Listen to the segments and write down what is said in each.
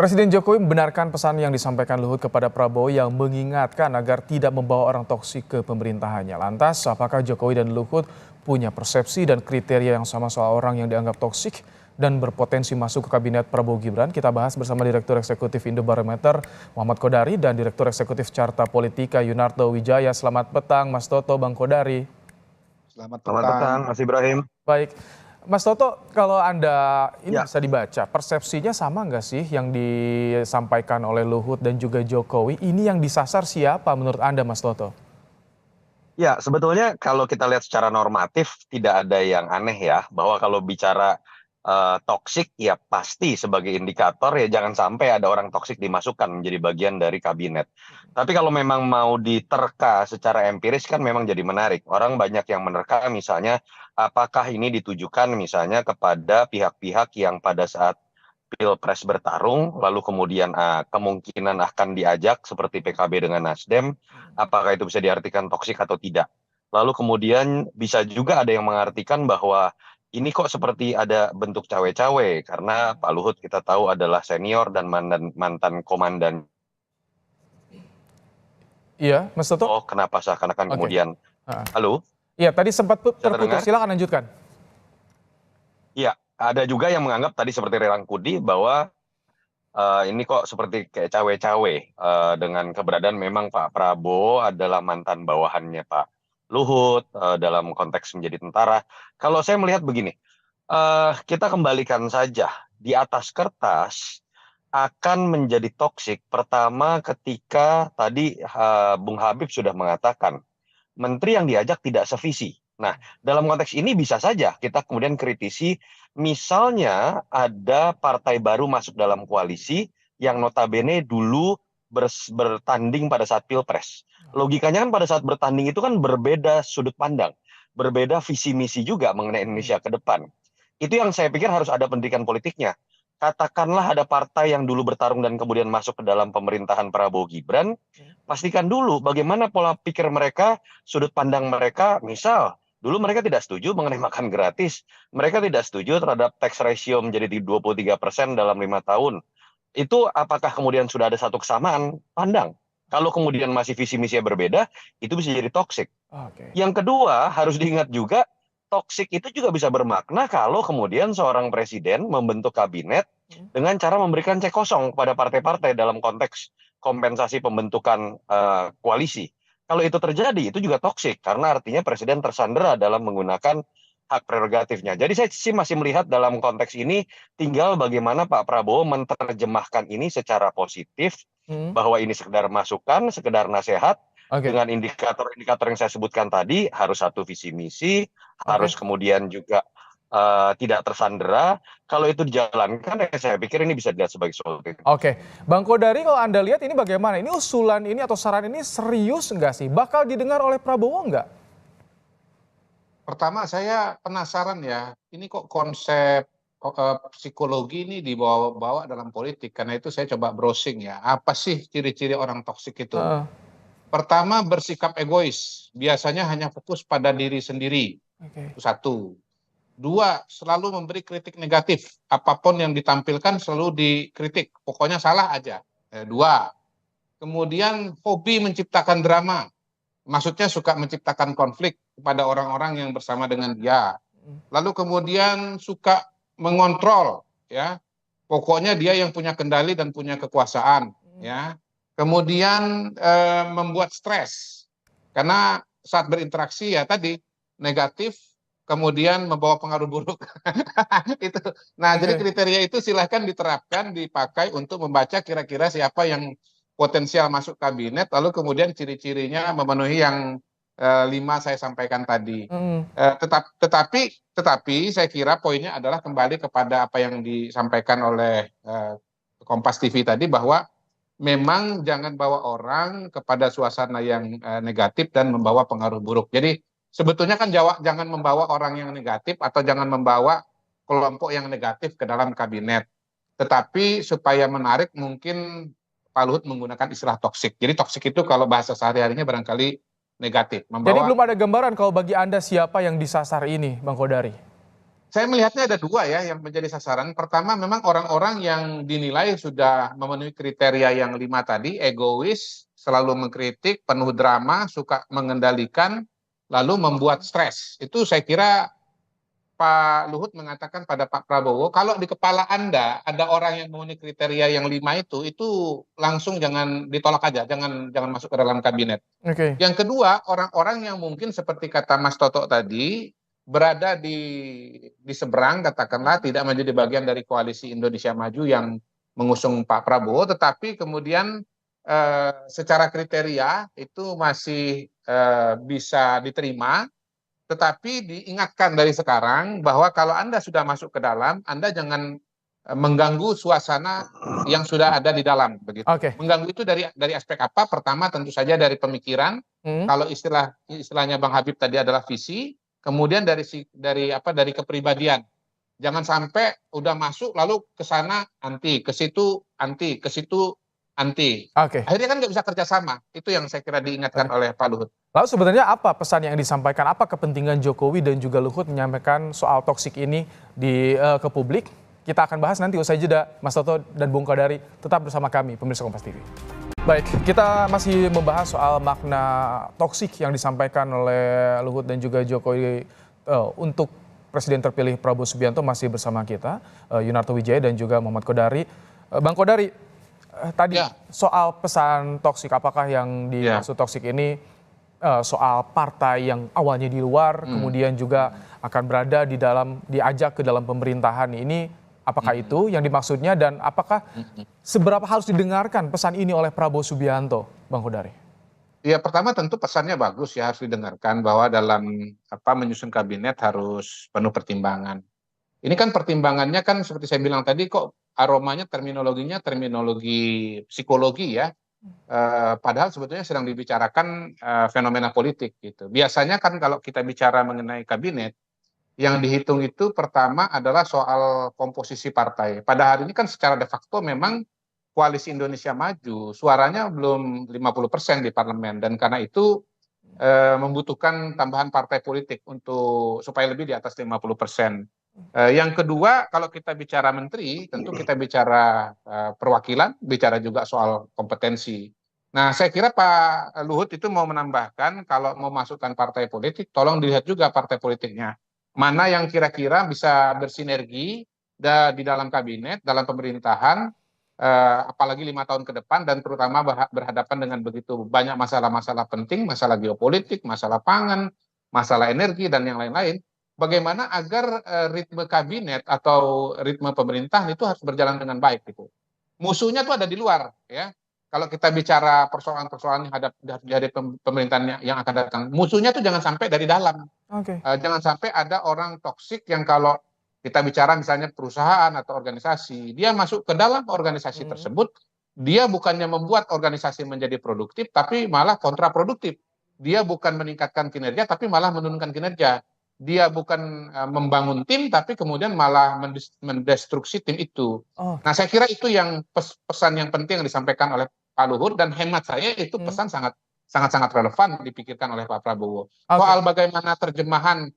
Presiden Jokowi membenarkan pesan yang disampaikan Luhut kepada Prabowo yang mengingatkan agar tidak membawa orang toksik ke pemerintahannya. Lantas, apakah Jokowi dan Luhut punya persepsi dan kriteria yang sama soal orang yang dianggap toksik dan berpotensi masuk ke kabinet Prabowo Gibran? Kita bahas bersama Direktur Eksekutif Indobarometer Muhammad Kodari dan Direktur Eksekutif Carta Politika Yunarto Wijaya. Selamat petang, Mas Toto, Bang Kodari. Selamat petang, petang. Mas Ibrahim. Baik, Mas Toto, kalau Anda ini Ya. bisa dibaca, persepsinya sama nggak sih yang disampaikan oleh Luhut dan juga Jokowi? Ini yang disasar siapa menurut Anda, Mas Toto? Ya, sebetulnya kalau kita lihat secara normatif tidak ada yang aneh ya, bahwa kalau bicara toksik ya pasti sebagai indikator ya jangan sampai ada orang toksik dimasukkan menjadi bagian dari kabinet. Tapi kalau memang mau diterka secara empiris kan memang jadi menarik. Orang banyak yang menerka misalnya apakah ini ditujukan misalnya kepada pihak-pihak yang pada saat Pilpres bertarung, lalu kemudian kemungkinan akan diajak seperti PKB dengan Nasdem, apakah itu bisa diartikan toksik atau tidak. Lalu kemudian bisa juga ada yang mengartikan bahwa ini kok seperti ada bentuk cawe-cawe, karena Pak Luhut kita tahu adalah senior dan mantan komandan. Iya, Mas Toto? Oh, kenapa seakan-akan Oke. kemudian, halo? Iya, tadi sempat Bisa terputus. terdengar? Silakan lanjutkan. Iya, ada juga yang menganggap tadi seperti Rangkudi bahwa ini kok seperti kayak cawe-cawe dengan keberadaan memang Pak Prabowo adalah mantan bawahannya Pak Luhut dalam konteks menjadi tentara. Kalau saya melihat begini, kita kembalikan saja di atas kertas akan menjadi toksik pertama ketika tadi Bung Habib sudah mengatakan menteri yang diajak tidak sevisi. Nah, dalam konteks ini bisa saja kita kemudian kritisi, misalnya ada partai baru masuk dalam koalisi yang notabene dulu bertanding pada saat Pilpres. Logikanya kan pada saat bertanding itu kan berbeda sudut pandang, berbeda visi misi juga mengenai Indonesia ke depan. Itu yang saya pikir harus ada pendidikan politiknya. Katakanlah ada partai yang dulu bertarung dan kemudian masuk ke dalam pemerintahan Prabowo Gibran, pastikan dulu bagaimana pola pikir mereka, sudut pandang mereka. Misal, dulu mereka tidak setuju mengenai makan gratis. Mereka tidak setuju terhadap tax ratio menjadi 23% dalam 5 tahun. Itu apakah kemudian sudah ada satu kesamaan pandang? Kalau kemudian masih visi misinya berbeda, itu bisa jadi toksik. Oke. Yang kedua, harus diingat juga, toksik itu juga bisa bermakna kalau kemudian seorang presiden membentuk kabinet dengan cara memberikan cek kosong kepada partai-partai dalam konteks kompensasi pembentukan koalisi. Kalau itu terjadi, itu juga toksik karena artinya presiden tersandera dalam menggunakan hak prerogatifnya. Jadi saya sih masih melihat dalam konteks ini tinggal bagaimana Pak Prabowo menerjemahkan ini secara positif, bahwa ini sekedar masukan, sekedar nasihat, Oke. dengan indikator-indikator yang saya sebutkan tadi, harus satu visi misi, harus Oke. kemudian juga tidak tersandera. Kalau itu dijalankan, saya pikir ini bisa dilihat sebagai solusi. Oke, Bang Kodari, kalau Anda lihat ini bagaimana? Ini usulan ini atau saran ini serius nggak sih? Bakal didengar oleh Prabowo nggak? Pertama saya penasaran ya, ini kok konsep psikologi ini dibawa-bawa dalam politik. Karena itu saya coba browsing ya, apa sih ciri-ciri orang toksik itu? Heeh. Pertama, bersikap egois, biasanya hanya fokus pada diri sendiri. Oke. Itu satu. Dua, selalu memberi kritik negatif. Apapun yang ditampilkan selalu dikritik, pokoknya salah aja. Dua. Kemudian hobi menciptakan drama. Maksudnya suka menciptakan konflik kepada orang-orang yang bersama dengan dia. Lalu kemudian suka mengontrol, ya. Pokoknya dia yang punya kendali dan punya kekuasaan, ya. Kemudian membuat stres. Karena saat berinteraksi ya tadi negatif, kemudian membawa pengaruh buruk. Itu. Nah, jadi Oke. kriteria itu silahkan diterapkan, dipakai untuk membaca kira-kira siapa yang potensial masuk kabinet, lalu kemudian ciri-cirinya memenuhi yang 5 saya sampaikan tadi. Mm. Tetapi saya kira poinnya adalah kembali kepada apa yang disampaikan oleh Kompas TV tadi, bahwa memang jangan bawa orang kepada suasana yang negatif dan membawa pengaruh buruk. Jadi sebetulnya kan jangan membawa orang yang negatif atau jangan membawa kelompok yang negatif ke dalam kabinet. Tetapi supaya menarik mungkin Pak Luhut menggunakan istilah toksik. Jadi toksik itu kalau bahasa sehari-harinya barangkali negatif. Jadi Membawa, belum ada gambaran kalau bagi Anda siapa yang disasar ini, Bang Kodari? Saya melihatnya ada dua ya yang menjadi sasaran. Pertama, memang orang-orang yang dinilai sudah memenuhi kriteria yang 5 tadi, egois, selalu mengkritik, penuh drama, suka mengendalikan, lalu membuat stres. Itu saya kira Pak Luhut mengatakan pada Pak Prabowo, kalau di kepala Anda ada orang yang memenuhi kriteria yang 5 itu langsung jangan ditolak aja, jangan jangan masuk ke dalam kabinet. Oke. Yang kedua, orang-orang yang mungkin seperti kata Mas Toto tadi, berada di seberang, katakanlah tidak menjadi bagian dari koalisi Indonesia Maju yang mengusung Pak Prabowo, tetapi kemudian secara kriteria itu masih bisa diterima, tetapi diingatkan dari sekarang bahwa kalau Anda sudah masuk ke dalam, Anda jangan mengganggu suasana yang sudah ada di dalam, begitu. Oke. Mengganggu itu dari aspek apa? Pertama tentu saja dari pemikiran. Hmm. Kalau istilahnya Bang Habib tadi adalah visi, kemudian dari kepribadian. Jangan sampai udah masuk lalu ke sana anti, ke situ anti, ke situ anti. Oke. Akhirnya kan nggak bisa kerjasama. Itu yang saya kira diingatkan oleh Pak Luhut. Lalu sebenarnya apa pesan yang disampaikan? Apa kepentingan Jokowi dan juga Luhut menyampaikan soal toksik ini ke publik? Kita akan bahas nanti usai jeda. Mas Toto dan Bung Kodari tetap bersama kami, pemirsa Kompas TV. Baik, kita masih membahas soal makna toksik yang disampaikan oleh Luhut dan juga Jokowi untuk Presiden terpilih Prabowo Subianto. Masih bersama kita, Yunarto Wijaya dan juga Muhammad Kodari. Bang Kodari, tadi soal pesan toksik, apakah yang dimaksud toksik ini soal partai yang awalnya di luar, kemudian juga akan berada di dalam, diajak ke dalam pemerintahan ini, apakah itu yang dimaksudnya dan apakah seberapa harus didengarkan pesan ini oleh Prabowo Subianto, Bang Kodari? Ya, pertama tentu pesannya bagus ya, harus didengarkan bahwa dalam menyusun kabinet harus penuh pertimbangan. Ini kan pertimbangannya kan seperti saya bilang tadi, kok aromanya terminologinya terminologi psikologi ya. Padahal sebetulnya sedang dibicarakan fenomena politik gitu. Biasanya kan kalau kita bicara mengenai kabinet, yang dihitung itu pertama adalah soal komposisi partai. Pada hari ini kan secara de facto memang Koalisi Indonesia Maju suaranya belum 50% di parlemen, dan karena itu membutuhkan tambahan partai politik untuk supaya lebih di atas 50%. Yang kedua, kalau kita bicara menteri, tentu kita bicara perwakilan, bicara juga soal kompetensi. Nah, saya kira Pak Luhut itu mau menambahkan, kalau mau masukkan partai politik, tolong dilihat juga partai politiknya. Mana yang kira-kira bisa bersinergi di dalam kabinet, dalam pemerintahan, apalagi 5 tahun ke depan, dan terutama berhadapan dengan begitu banyak masalah-masalah penting, masalah geopolitik, masalah pangan, masalah energi, dan yang lain-lain. Bagaimana agar ritme kabinet atau ritme pemerintahan itu harus berjalan dengan baik gitu. Musuhnya tuh ada di luar ya. Kalau kita bicara persoalan-persoalan yang dihadapi pemerintahan yang akan datang, musuhnya tuh jangan sampai dari dalam. Jangan sampai ada orang toksik yang kalau kita bicara misalnya perusahaan atau organisasi, dia masuk ke dalam organisasi tersebut, dia bukannya membuat organisasi menjadi produktif, tapi malah kontraproduktif. Dia bukan meningkatkan kinerja, tapi malah menurunkan kinerja. Dia bukan membangun tim, tapi kemudian malah mendestruksi tim itu. Nah, saya kira itu yang pesan yang penting yang disampaikan oleh Pak Luhut, dan hemat saya itu pesan sangat relevan dipikirkan oleh Pak Prabowo. Soal bagaimana terjemahan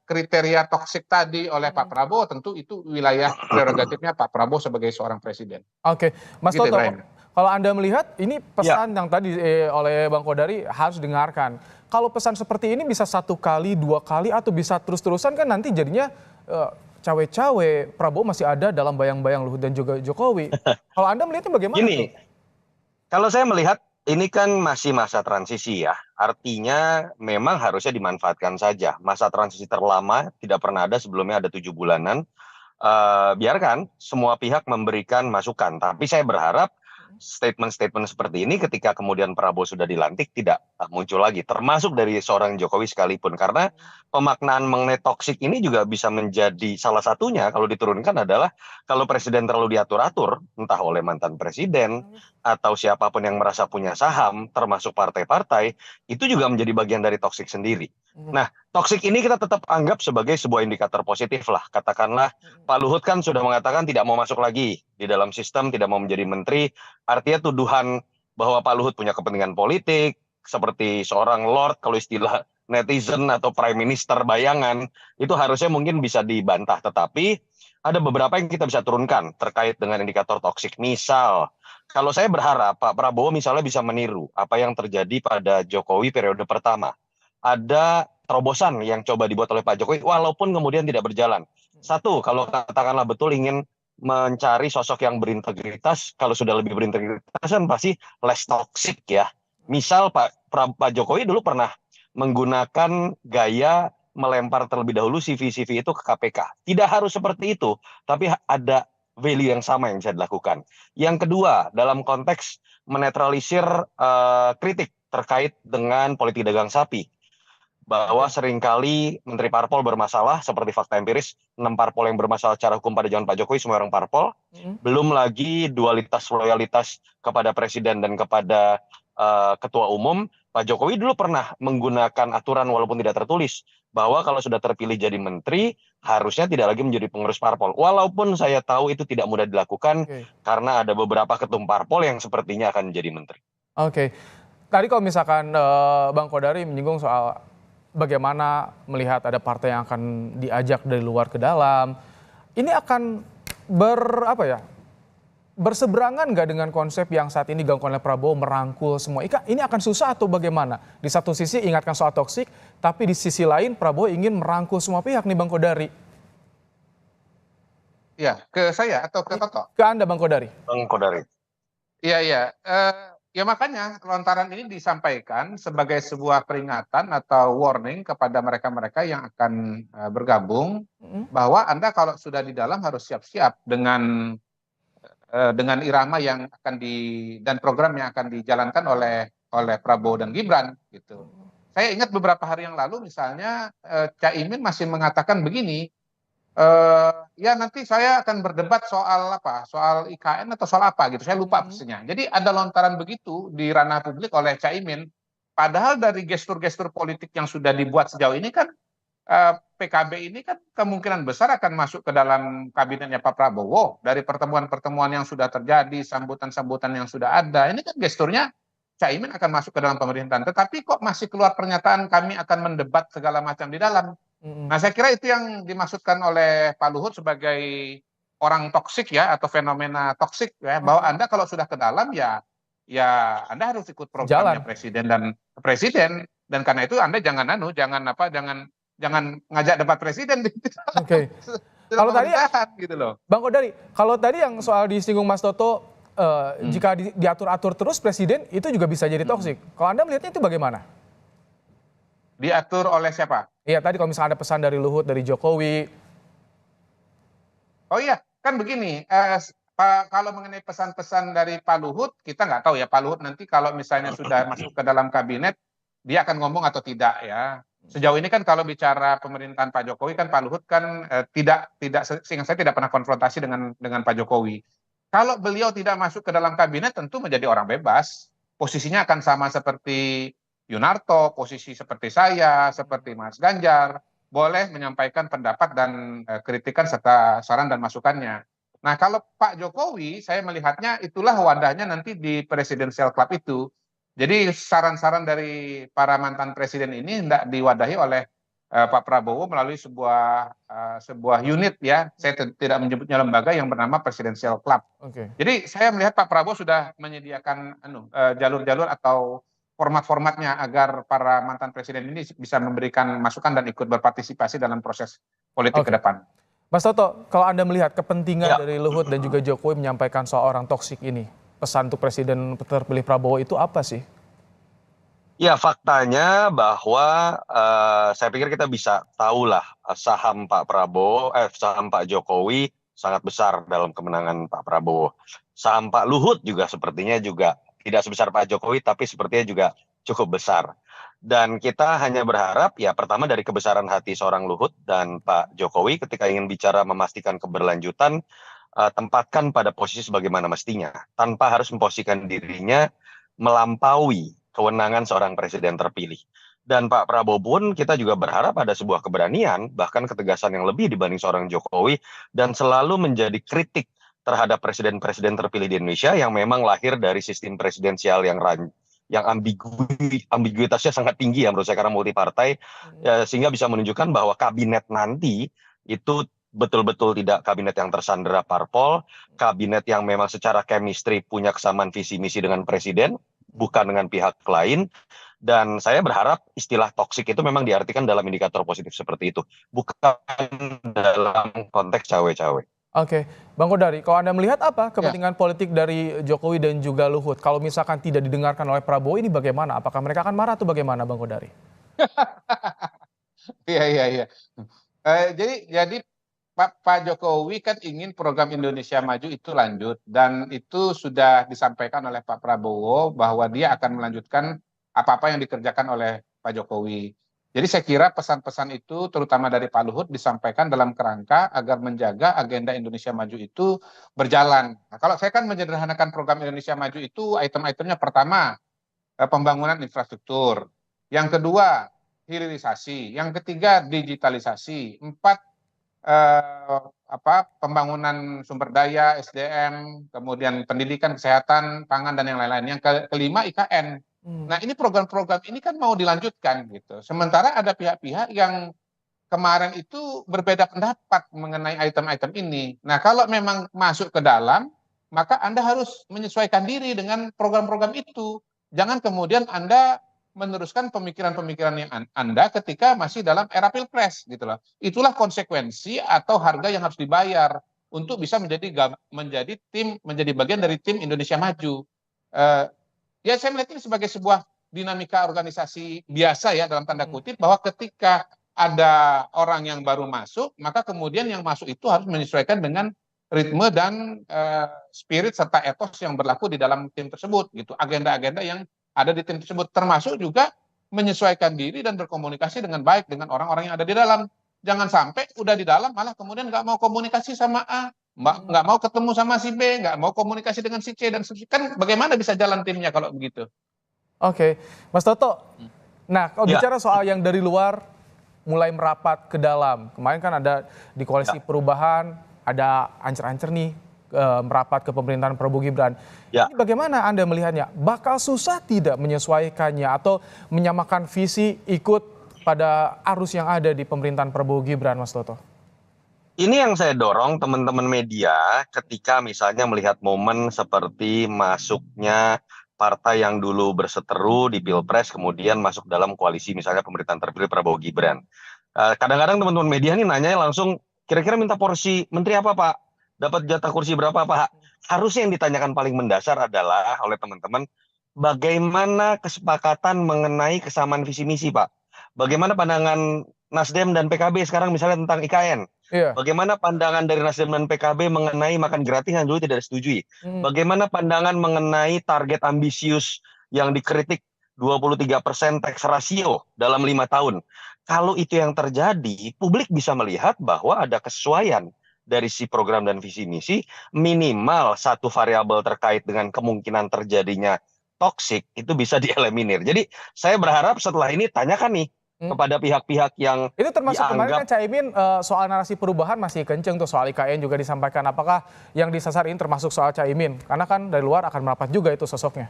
kriteria toksik tadi oleh Pak Prabowo, tentu itu wilayah prerogatifnya Pak Prabowo sebagai seorang presiden. Oke, Mas Toto, kalau Anda melihat ini pesan yang tadi oleh Bang Kodari harus dengarkan. Kalau pesan seperti ini bisa 1 kali, 2 kali, atau bisa terus-terusan, kan nanti jadinya cawe-cawe Prabowo masih ada dalam bayang-bayang Luhut dan juga Jokowi. Kalau Anda melihatnya bagaimana? Gini, kalau saya melihat ini kan masih masa transisi ya, artinya memang harusnya dimanfaatkan saja. Masa transisi terlama tidak pernah ada, sebelumnya ada 7 bulanan. Biarkan semua pihak memberikan masukan, tapi saya berharap statement-statement seperti ini ketika kemudian Prabowo sudah dilantik tidak muncul lagi, termasuk dari seorang Jokowi sekalipun, karena pemaknaan mengenai toksik ini juga bisa menjadi salah satunya kalau diturunkan adalah kalau presiden terlalu diatur-atur, entah oleh mantan presiden atau siapapun yang merasa punya saham, termasuk partai-partai, itu juga menjadi bagian dari toksik sendiri. Nah, toksik ini kita tetap anggap sebagai sebuah indikator positif lah. Katakanlah Pak Luhut kan sudah mengatakan tidak mau masuk lagi di dalam sistem, tidak mau menjadi menteri. Artinya tuduhan bahwa Pak Luhut punya kepentingan politik, seperti seorang lord kalau istilah netizen atau prime minister bayangan, itu harusnya mungkin bisa dibantah. Tetapi ada beberapa yang kita bisa turunkan terkait dengan indikator toksik. Misal, kalau saya berharap Pak Prabowo misalnya bisa meniru apa yang terjadi pada Jokowi periode pertama. Ada terobosan yang coba dibuat oleh Pak Jokowi, walaupun kemudian tidak berjalan. Satu, kalau katakanlah betul ingin mencari sosok yang berintegritas, kalau sudah lebih berintegritas kan pasti less toxic ya. Misal Pak Jokowi dulu pernah menggunakan gaya melempar terlebih dahulu CV-CV itu ke KPK. Tidak harus seperti itu, tapi ada value yang sama yang bisa dilakukan. Yang kedua, dalam konteks menetralisir kritik terkait dengan politik dagang sapi, bahwa seringkali Menteri Parpol bermasalah, seperti fakta empiris, 6 parpol yang bermasalah secara hukum pada zaman Pak Jokowi semua orang parpol, belum lagi dualitas loyalitas kepada presiden dan kepada ketua umum. Pak Jokowi dulu pernah menggunakan aturan walaupun tidak tertulis, bahwa kalau sudah terpilih jadi menteri, harusnya tidak lagi menjadi pengurus parpol. Walaupun saya tahu itu tidak mudah dilakukan, karena ada beberapa ketum parpol yang sepertinya akan menjadi menteri. Oke, tadi kalau misalkan Bang Kodari menyinggung soal bagaimana melihat ada partai yang akan diajak dari luar ke dalam, ini akan berseberangan nggak dengan konsep yang saat ini digaungkan oleh Prabowo merangkul semua? Ini akan susah atau bagaimana? Di satu sisi ingatkan soal toksik, tapi di sisi lain Prabowo ingin merangkul semua pihak nih Bang Kodari. Ya, ke saya atau ke Toto? Ke Anda Bang Kodari. Bang Kodari. Iya. Ya makanya lontaran ini disampaikan sebagai sebuah peringatan atau warning kepada mereka-mereka yang akan bergabung, bahwa Anda kalau sudah di dalam harus siap-siap dengan irama yang akan dan program yang akan dijalankan oleh Prabowo dan Gibran gitu. Saya ingat beberapa hari yang lalu misalnya Caimin masih mengatakan begini, ya nanti saya akan berdebat soal soal IKN atau soal apa gitu, saya lupa persisnya. Jadi ada lontaran begitu di ranah publik oleh Caimin, padahal dari gestur-gestur politik yang sudah dibuat sejauh ini kan PKB ini kan kemungkinan besar akan masuk ke dalam kabinetnya Pak Prabowo. Dari pertemuan-pertemuan yang sudah terjadi, sambutan-sambutan yang sudah ada, ini kan gesturnya Caimin akan masuk ke dalam pemerintahan. Tetapi kok masih keluar pernyataan kami akan mendebat segala macam di dalam. Nah, saya kira itu yang dimaksudkan oleh Pak Luhut sebagai orang toksik ya, atau fenomena toksik ya, bahwa Anda kalau sudah ke dalam ya Anda harus ikut programnya presiden dan karena itu Anda jangan ngajak debat presiden di Oke. Kalau tadi gitu loh. Bang Kodari, kalau tadi yang soal disinggung Mas Toto, jika diatur-atur terus presiden itu juga bisa jadi toksik. Kalau Anda melihatnya itu bagaimana? Diatur oleh siapa? Iya, tadi kalau misalnya ada pesan dari Luhut, dari Jokowi. Oh iya, kan begini, kalau mengenai pesan-pesan dari Pak Luhut, kita nggak tahu ya Pak Luhut nanti kalau misalnya sudah masuk ke dalam kabinet, dia akan ngomong atau tidak ya. Sejauh ini kan kalau bicara pemerintahan Pak Jokowi kan Pak Luhut kan seingat saya tidak pernah konfrontasi dengan Pak Jokowi. Kalau beliau tidak masuk ke dalam kabinet tentu menjadi orang bebas. Posisinya akan sama seperti Yunarto, posisi seperti saya, seperti Mas Ganjar, boleh menyampaikan pendapat dan kritikan serta saran dan masukannya. Nah, kalau Pak Jokowi, saya melihatnya itulah wadahnya nanti di Presidential Club itu. Jadi saran-saran dari para mantan presiden ini hendak diwadahi oleh Pak Prabowo melalui sebuah unit ya. Saya tidak menyebutnya lembaga yang bernama Presidential Club. Jadi saya melihat Pak Prabowo sudah menyediakan jalur-jalur atau format-formatnya agar para mantan presiden ini bisa memberikan masukan dan ikut berpartisipasi dalam proses politik ke depan. Mas Toto, kalau Anda melihat kepentingan dari Luhut dan juga Jokowi menyampaikan soal orang toksik ini, pesan untuk Presiden terpilih Prabowo itu apa sih? Ya, faktanya bahwa saya pikir kita bisa tahulah saham Pak Jokowi sangat besar dalam kemenangan Pak Prabowo. Saham Pak Luhut juga sepertinya juga tidak sebesar Pak Jokowi, tapi sepertinya juga cukup besar. Dan kita hanya berharap ya pertama dari kebesaran hati seorang Luhut dan Pak Jokowi ketika ingin bicara memastikan keberlanjutan, tempatkan pada posisi sebagaimana mestinya, tanpa harus memposisikan dirinya melampaui kewenangan seorang presiden terpilih. Dan Pak Prabowo pun kita juga berharap ada sebuah keberanian, bahkan ketegasan yang lebih dibanding seorang Jokowi, dan selalu menjadi kritik terhadap presiden-presiden terpilih di Indonesia yang memang lahir dari sistem presidensial yang ambiguitasnya sangat tinggi ya menurut saya karena multi partai, sehingga bisa menunjukkan bahwa kabinet nanti itu betul-betul tidak kabinet yang tersandera parpol, kabinet yang memang secara chemistry punya kesamaan visi misi dengan presiden, bukan dengan pihak lain. Dan saya berharap istilah toksik itu memang diartikan dalam indikator positif seperti itu, bukan dalam konteks cawe-cawe. Oke, Bang Kodari, kalau Anda melihat apa Ya, kepentingan politik dari Jokowi dan juga Luhut? Kalau misalkan tidak didengarkan oleh Prabowo ini bagaimana? Apakah mereka akan marah atau bagaimana, Bang Kodari? iya, iya, iya. Jadi Pak Jokowi kan ingin program Indonesia Maju itu lanjut dan itu sudah disampaikan oleh Pak Prabowo bahwa dia akan melanjutkan apa-apa yang dikerjakan oleh Pak Jokowi. Jadi saya kira pesan-pesan itu terutama dari Pak Luhut disampaikan dalam kerangka agar menjaga agenda Indonesia Maju itu berjalan. Nah, kalau saya kan menyederhanakan program Indonesia Maju itu item-itemnya pertama pembangunan infrastruktur, yang kedua hilirisasi, yang ketiga digitalisasi, empat pembangunan sumber daya SDM, kemudian pendidikan, kesehatan, pangan dan yang lain-lain. Yang kelima IKN. Nah, ini program-program ini kan mau dilanjutkan gitu. Sementara ada pihak-pihak yang kemarin itu berbeda pendapat mengenai item-item ini. Nah, kalau memang masuk ke dalam, maka Anda harus menyesuaikan diri dengan program-program itu. Jangan kemudian Anda meneruskan pemikiran-pemikiran yang Anda ketika masih dalam era Pilpres gitu loh. Itulah konsekuensi atau harga yang harus dibayar untuk bisa menjadi bagian dari tim Indonesia Maju. Eh, Ya saya melihat ini sebagai sebuah dinamika organisasi biasa ya dalam tanda kutip, bahwa ketika ada orang yang baru masuk, maka kemudian yang masuk itu harus menyesuaikan dengan ritme dan spirit serta etos yang berlaku di dalam tim tersebut gitu. Agenda-agenda yang ada di tim tersebut, termasuk juga menyesuaikan diri dan berkomunikasi dengan baik dengan orang-orang yang ada di dalam. Jangan sampai udah di dalam malah kemudian nggak mau komunikasi sama A, nggak mau ketemu sama si B, nggak mau komunikasi dengan si C dan seterusnya. Kan bagaimana bisa jalan timnya kalau begitu? Oke, Mas Toto. Nah, kalau Ya, bicara soal yang dari luar mulai merapat ke dalam, kemarin kan ada di koalisi perubahan, ada ancer-ancer nih merapat ke pemerintahan Prabowo Gibran. ya. Ini bagaimana Anda melihatnya? Bakal susah tidak menyesuaikannya atau menyamakan visi ikut pada arus yang ada di pemerintahan Prabowo Gibran, Mas Toto? Ini yang saya dorong teman-teman media ketika misalnya melihat momen seperti masuknya partai yang dulu berseteru di Pilpres kemudian masuk dalam koalisi misalnya pemerintahan terpilih Prabowo Gibran. Kadang-kadang teman-teman media ini nanya langsung, kira-kira minta porsi menteri apa Pak? Dapat jatah kursi berapa Pak? Harusnya yang ditanyakan paling mendasar adalah oleh teman-teman, bagaimana kesepakatan mengenai kesamaan visi misi Pak? Bagaimana pandangan Nasdem dan PKB sekarang misalnya tentang IKN? Iya. Bagaimana pandangan dari Nasdem dan PKB mengenai makan gratis yang dulu tidak disetujui? Bagaimana pandangan mengenai target ambisius yang dikritik 23% tax ratio dalam 5 tahun? Kalau itu yang terjadi, publik bisa melihat bahwa ada kesesuaian dari si program dan visi misi, minimal satu variabel terkait dengan kemungkinan terjadinya toksik itu bisa dieliminir. Jadi saya berharap setelah ini tanyakan nih kepada pihak-pihak yang Itu termasuk kemarin kan dianggap Caimin soal narasi perubahan masih kenceng tuh, soal IKN juga disampaikan. Apakah yang disasar ini termasuk soal Caimin? Karena kan dari luar akan merapat juga itu sosoknya.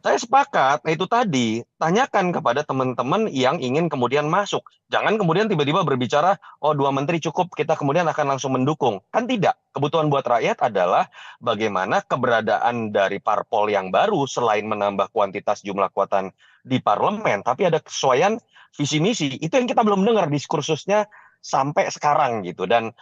saya sepakat, nah itu tadi, tanyakan kepada teman-teman yang ingin kemudian masuk. Jangan kemudian tiba-tiba berbicara, oh 2 menteri cukup, kita kemudian akan langsung mendukung. Kan tidak. Kebutuhan buat rakyat adalah bagaimana keberadaan dari parpol yang baru selain menambah kuantitas jumlah kekuatan di parlemen, tapi ada kesesuaian visi misi. Itu yang kita belum dengar diskursusnya sampai sekarang gitu. Dan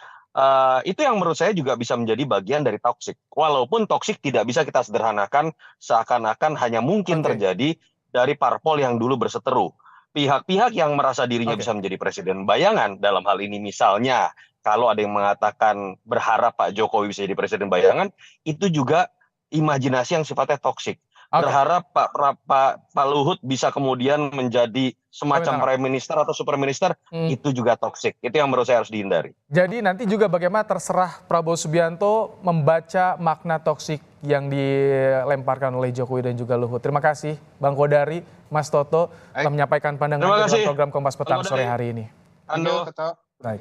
itu yang menurut saya juga bisa menjadi bagian dari toksik. Walaupun toksik tidak bisa kita sederhanakan seakan-akan hanya mungkin terjadi dari parpol yang dulu berseteru. Pihak-pihak yang merasa dirinya bisa menjadi presiden bayangan dalam hal ini misalnya kalau ada yang mengatakan berharap Pak Jokowi bisa jadi presiden bayangan, itu juga imajinasi yang sifatnya toksik. Berharap Pak Luhut bisa kemudian menjadi semacam prime minister atau super minister, itu juga toksik. Itu yang menurut saya harus dihindari. Jadi nanti juga bagaimana terserah Prabowo Subianto membaca makna toksik yang dilemparkan oleh Jokowi dan juga Luhut. Terima kasih Bang Kodari, Mas Toto telah menyampaikan pandangan dalam program Kompas Petang sore hari ini. Baik.